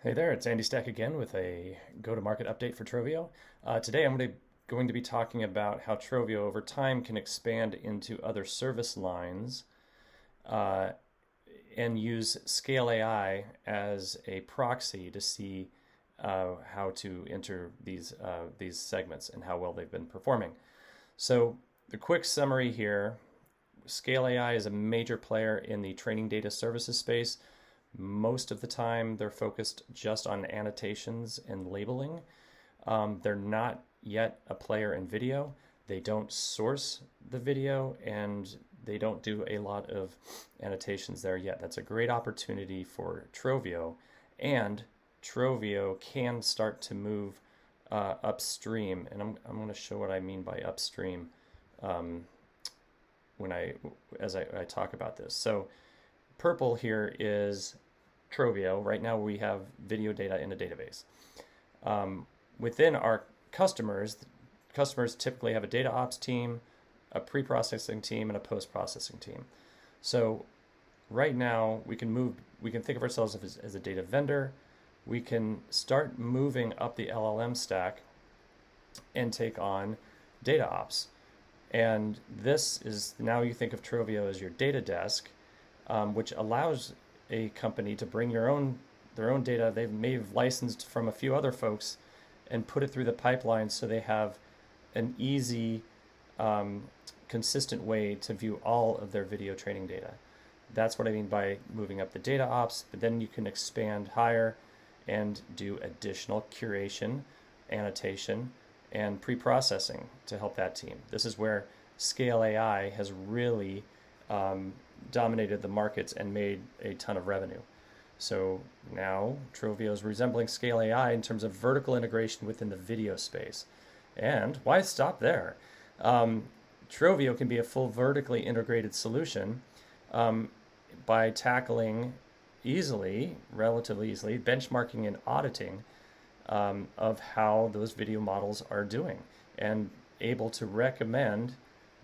Hey there, it's Andy Stack again with a go-to-market update for Trovio. Today I'm going to be talking about how Trovio over time can expand into other service lines uh, and use Scale AI as a proxy to see how to enter these segments and how well they've been performing. So the quick summary here, Scale AI is a major player in the training data services space. Most of the time, they're focused just on annotations and labeling. They're not yet a player in video. They don't source the video and they don't do a lot of annotations there yet. That's a great opportunity for Trovio, and Trovio can start to move upstream. And I'm going to show what I mean by upstream um, as I talk about this. So purple here is Trovio. Right now we have video data in a database. Within our customers typically have a data ops team, a pre-processing team, and a post-processing team. So right now we can think of ourselves as a data vendor. We can start moving up the LLM stack and take on data ops. And this is, now you think of Trovio as your data desk, which allows a company to bring their own data they may have licensed from a few other folks and put it through the pipeline so they have an easy, consistent way to view all of their video training data. That's what I mean by moving up the data ops, but then you can expand higher and do additional curation, annotation, and pre-processing to help that team. This is where Scale AI has really dominated the markets and made a ton of revenue. So now Trovio is resembling Scale AI in terms of vertical integration within the video space. And why stop there? Trovio can be a full vertically integrated solution by tackling relatively easily, benchmarking and auditing of how those video models are doing, and able to recommend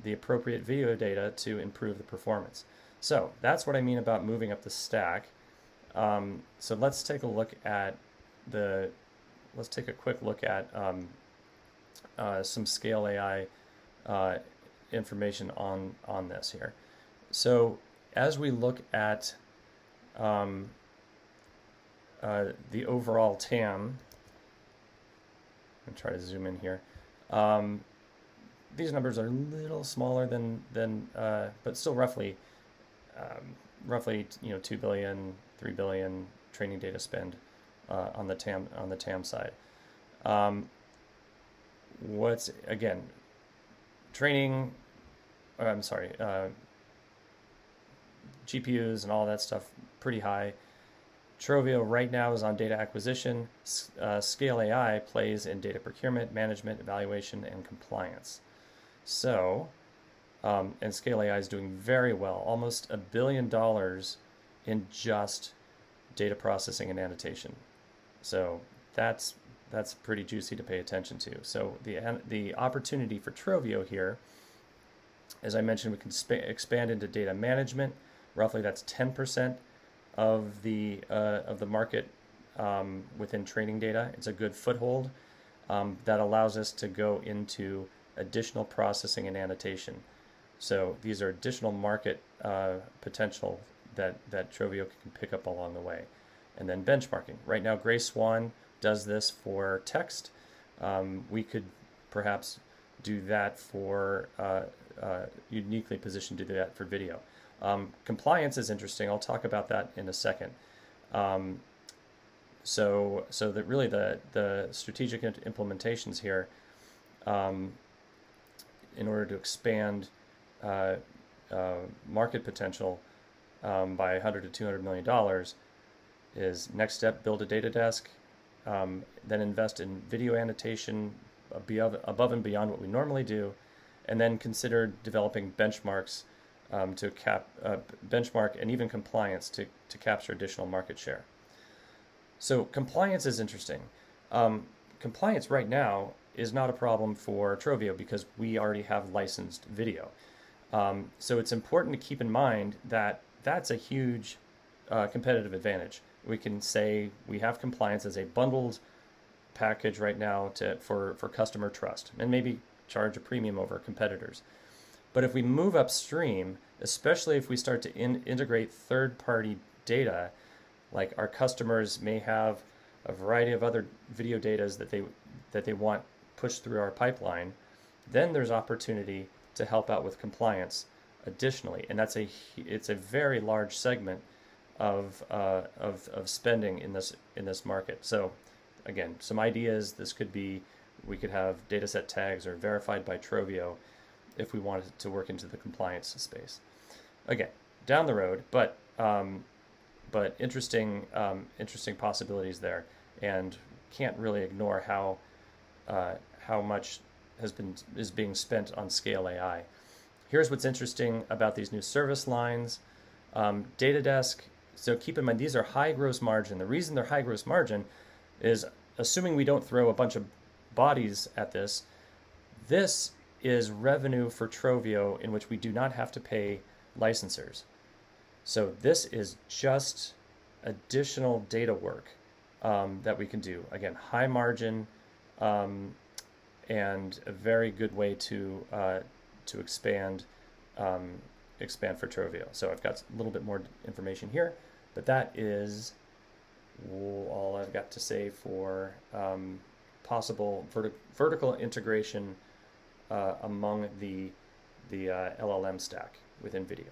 the appropriate video data to improve the performance. So that's what I mean about moving up the stack. So let's take a look at let's take a quick look at some Scale AI information on this here. So as we look at the overall TAM, I'm trying to zoom in here. These numbers are a little smaller than but still roughly 2 billion, 3 billion training data spend on the TAM side. What's again training? I'm sorry, GPUs and all that stuff pretty high. Trovio right now is on data acquisition. Scale AI plays in data procurement, management, evaluation, and compliance. So, and Scale AI is doing very well, almost $1 billion in just data processing and annotation. So that's pretty juicy to pay attention to. So the opportunity for Trovio here, as I mentioned, we can expand into data management. Roughly, that's 10% of the market within training data. It's a good foothold that allows us to go into additional processing and annotation. So these are additional market potential that Trovio can pick up along the way. And then benchmarking. Right now, Gray Swan does this for text. We could perhaps do that for uniquely positioned to do that for video. Compliance is interesting. I'll talk about that in a second. So that really the strategic implementations here, in order to expand market potential by $100 to $200 million, is next step: build a data desk, then invest in video annotation above and beyond what we normally do, and then consider developing benchmarks to benchmark and even compliance to capture additional market share. So compliance is interesting. Compliance right now is not a problem for Trovio because we already have licensed video. So it's important to keep in mind that that's a huge competitive advantage. we can say we have compliance as a bundled package right now for customer trust, and maybe charge a premium over competitors. But if we move upstream, especially if we start to integrate third-party data, like our customers may have a variety of other video data that they want pushed through our pipeline, then there's opportunity to help out with compliance additionally, and it's a very large segment of spending in this market. So again, some ideas. This could be, we could have dataset tags or verified by Trovio if we wanted to work into the compliance space. Again, down the road, but interesting possibilities there, and can't really ignore how much is being spent on Scale AI. Here's what's interesting about these new service lines. Datadesk, so keep in mind, these are high gross margin. The reason they're high gross margin is, assuming we don't throw a bunch of bodies at this, this is revenue for Trovio in which we do not have to pay licensors. So this is just additional data work that we can do. Again, high margin, and a very good way to expand for Trovio. So I've got a little bit more information here, but that is all I've got to say for possible vertical integration among the LLM stack within video.